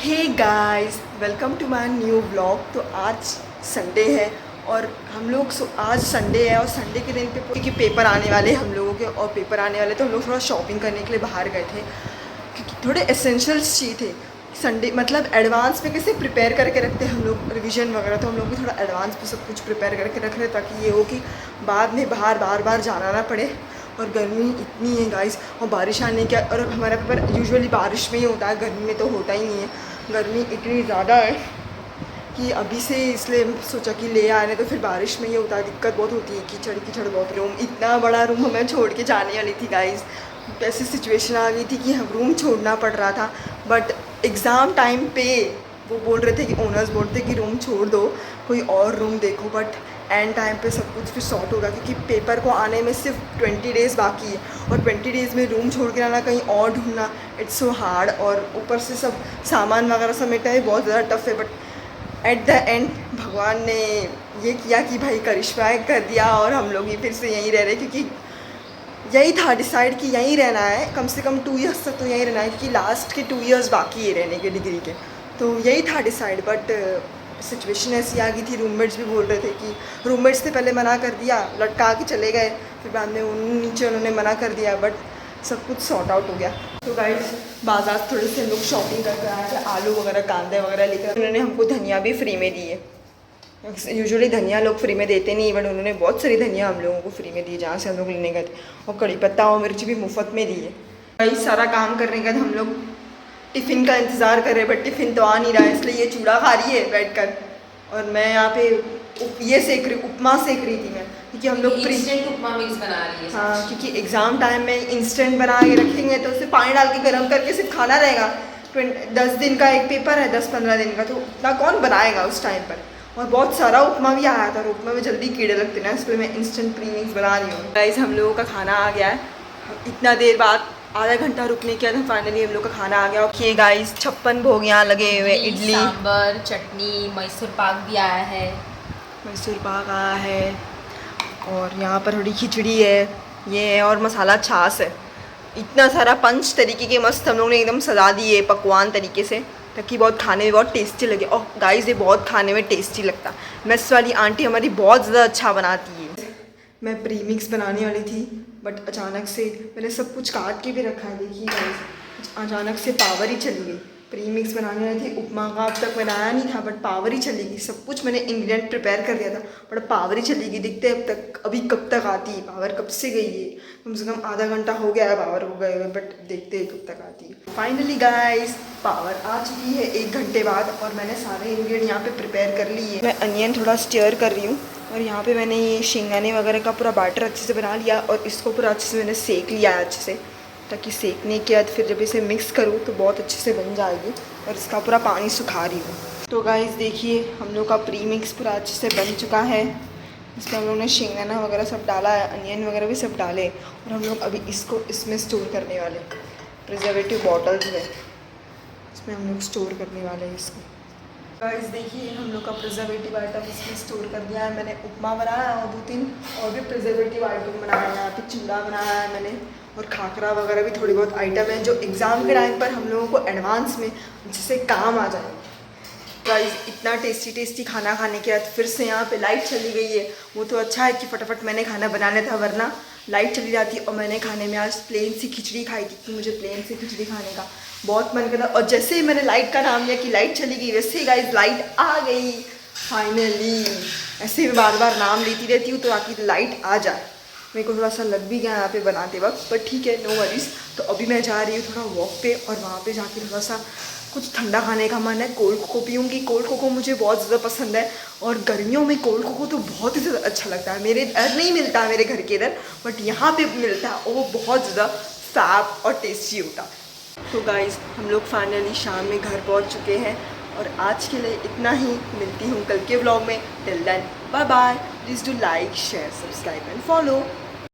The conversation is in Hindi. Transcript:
Hey guys, welcome to my new vlog. तो आज संडे है और हम लोग आज संडे है और संडे के दिन पे क्योंकि पेपर आने वाले हम लोगों के और पेपर आने वाले तो हम लोग थोड़ा शॉपिंग करने के लिए बाहर गए थे क्योंकि थोड़े एसेंशियल्स चाहिए थे। संडे मतलब एडवांस में कैसे प्रिपेयर करके रखते हैं हम लोग रिवीजन वगैरह, तो हम लोग भी थोड़ा एडवांस में सब कुछ प्रिपेयर करके रख रहे ताकि ये हो कि बाद में बार बार जाना ना पड़े। और गर्मी इतनी है गाइस और बारिश आने का, और हमारा पेपर यूजुअली बारिश में ही होता है, गर्मी में तो होता ही नहीं है। गर्मी इतनी ज़्यादा है कि अभी से इसलिए सोचा कि ले आने, तो फिर बारिश में ये होता है, दिक्कत बहुत होती है, कीचड़ बहुत। रूम इतना बड़ा रूम हमें छोड़ के जाने वाली थी गाइस, ऐसी सिचुएशन आ गई थी कि हम रूम छोड़ना पड़ रहा था। बट एग्ज़ाम टाइम पे वो बोल रहे थे कि ओनर्स बोलते कि रूम छोड़ दो, कोई और रूम देखो। बट एंड टाइम पे सब कुछ फिर सॉर्ट होगा क्योंकि पेपर को आने में सिर्फ 20 डेज़ बाकी है और 20 डेज़ में रूम छोड़ के आना, कहीं और ढूंढना, इट्स सो हार्ड। और ऊपर से सब सामान वगैरह समेटना है, बहुत ज़्यादा टफ है। बट एट द एंड भगवान ने ये किया कि भाई करिश्मा कर दिया और हम लोग ही फिर से यहीं रह रहे, क्योंकि यही था डिसाइड कि यहीं रहना है, कम से कम 2 ईयर्स तक तो यहीं रहना है क्योंकि लास्ट के 2 ईयर्स बाकी है रहने के डिग्री के, तो यही था डिसाइड। बट सिचुएशन ऐसी आ गई थी, रूममेट्स भी बोल रहे थे कि रूममेट्स ने पहले मना कर दिया, लटका के चले गए, फिर बाद में नीचे उन्होंने मना कर दिया। बट सब कुछ सॉर्ट आउट हो गया। तो गाइस बाजार थोड़े से हम लोग शॉपिंग करके आए थे, आलू वगैरह कांदे वगैरह लेकर। उन्होंने हमको धनिया भी फ्री में दी है। यूजुअली धनिया लोग फ्री में देते नहीं, बट उन्होंने बहुत सारी धनिया हम लोगों को फ्री में दी जहाँ से हम लोग लेने गए थे। और कड़ी पत्ता और मिर्च भी मुफ्त में दी है। भाई सारा काम करने के बाद हम लोग टिफ़िन का इंतज़ार कर रहे हैं, बट टिफ़िन तो आ नहीं रहा है, इसलिए ये चूड़ा खा रही है बैठकर और मैं यहाँ पे ये सेक रही, उपमा सेक रही थी मैं, क्योंकि हम लोग इंस्टेंट उपमा मिक्स बना रही है। हाँ, क्योंकि एग्ज़ाम टाइम में इंस्टेंट बना के रखेंगे तो उसे पानी डाल के गर्म करके सिर्फ खाना रहेगा। 10 दिन का एक पेपर है, 10-15 दिन का, तो उतना कौन बनाएगा उस टाइम पर। और बहुत सारा उपमा भी आया था और उपमा में जल्दी कीड़े लगते हैं ना, इसलिए मैं इंस्टेंट प्रीमिक्स बना रही हूँ। गाइस हम लोगों का खाना आ गया है, इतना देर बाद आधा घंटा रुकने के बाद फाइनली हम लोग का खाना आ गया। ओके गाइस 56 भोग यहाँ लगे हुए, इडली सांबर चटनी मैसूर पाक भी आया है, मैसूर पाक आया है और यहाँ पर थोड़ी खिचड़ी है, ये है, और मसाला छाछ है। इतना सारा पंच तरीके के मस्त हम लोग ने एकदम सजा दिए पकवान तरीके से, ताकि बहुत खाने में बहुत टेस्टी लगे। और गाइस ये बहुत खाने में टेस्टी लगता, मेस वाली आंटी हमारी बहुत ज़्यादा अच्छा बनाती है। मैं प्रीमिक्स बनाने वाली थी बट अचानक से मैंने सब कुछ काट के भी रखा है, देखिए गाइस अचानक से पावर ही चली गई। प्रीमिक्स बनाने वाली थी, उपमा का अब तक बनाया नहीं था बट पावर ही चली गई। सब कुछ मैंने इंग्रेडिएंट प्रिपेयर कर दिया था बट पावर ही चली गई। देखते हैं अब तक अभी कब तक आती है, पावर कब से गई है, कम से कम आधा घंटा हो गया है पावर हो गए हुए, बट देखते हैं कब तक आती है। फाइनली गाइस पावर आ चुकी है 1 घंटे बाद और मैंने सारे इंग्रेडिएंट यहाँ पे प्रिपेयर कर लिए। मैं अनियन थोड़ा स्टीयर कर रही हूँ और यहाँ पे मैंने ये शेंगाने वगैरह का पूरा बैटर अच्छे से बना लिया और इसको पूरा अच्छे से मैंने सेक लिया है अच्छे से, ताकि सेकने के बाद फिर जब इसे मिक्स करूँ तो बहुत अच्छे से बन जाएगी। और इसका पूरा पानी सुखा रही हूँ। तो गाइस देखिए हम लोग का प्री मिक्स पूरा अच्छे से बन चुका है। इसमें हम लोग ने शेंगाना वगैरह सब डाला है, अनियन वगैरह भी सब डाले और हम लोग अभी इसको इसमें स्टोर करने वाले, प्रिजर्वेटिव बॉटल्स में इसमें हम लोग स्टोर करने वाले हैं इसको। गाइस देखिए हम लोग का प्रिजर्वेटिव आइटम इसमें स्टोर कर दिया है। मैंने उपमा बनाया और 2-3 और भी प्रिजर्वेटिव आइटम बनाया है। यहाँ पे चूड़ा बनाया है मैंने और खाकरा वगैरह भी थोड़ी बहुत आइटम है जो एग्ज़ाम के टाइम पर हम लोगों को एडवांस में जिससे काम आ जाए। गाइस इतना टेस्टी खाना खाने के बाद फिर से यहाँ पे लाइट चली गई है। वो तो अच्छा है कि फटाफट मैंने खाना बना लिया था, वरना लाइट चली जाती। और मैंने खाने में आज प्लेन सी खिचड़ी खाई थी क्योंकि मुझे प्लेन सी खिचड़ी खाने का बहुत मन करता। और जैसे ही मैंने लाइट का नाम लिया कि लाइट चली गई, वैसे ही गाइस लाइट आ गई फाइनली। ऐसे ही बार बार नाम लेती रहती हूँ तो ताकि लाइट आ जाए। मेरे को थोड़ा सा लग भी गया यहाँ पे बनाते वक्त, पर ठीक है नो वरीज। तो अभी मैं जा रही हूँ थोड़ा वॉक पे और वहाँ पे जाके थोड़ा सा कुछ ठंडा खाने का मन है। कोल्ड कोको पीऊँगी, कोल्ड कोको मुझे बहुत ज़्यादा पसंद है और गर्मियों में कोल्ड कोको तो बहुत ही ज़्यादा अच्छा लगता है। मेरे इधर नहीं मिलता मेरे घर के इधर, बट यहाँ पे मिलता है और वो बहुत ज़्यादा फैब और टेस्टी होता है। तो गाइज़ हम लोग फाइनली शाम में घर पहुँच चुके हैं और आज के लिए इतना ही। मिलती हूँ कल के व्लॉग में। Till then bye bye. Please do like share subscribe and follow.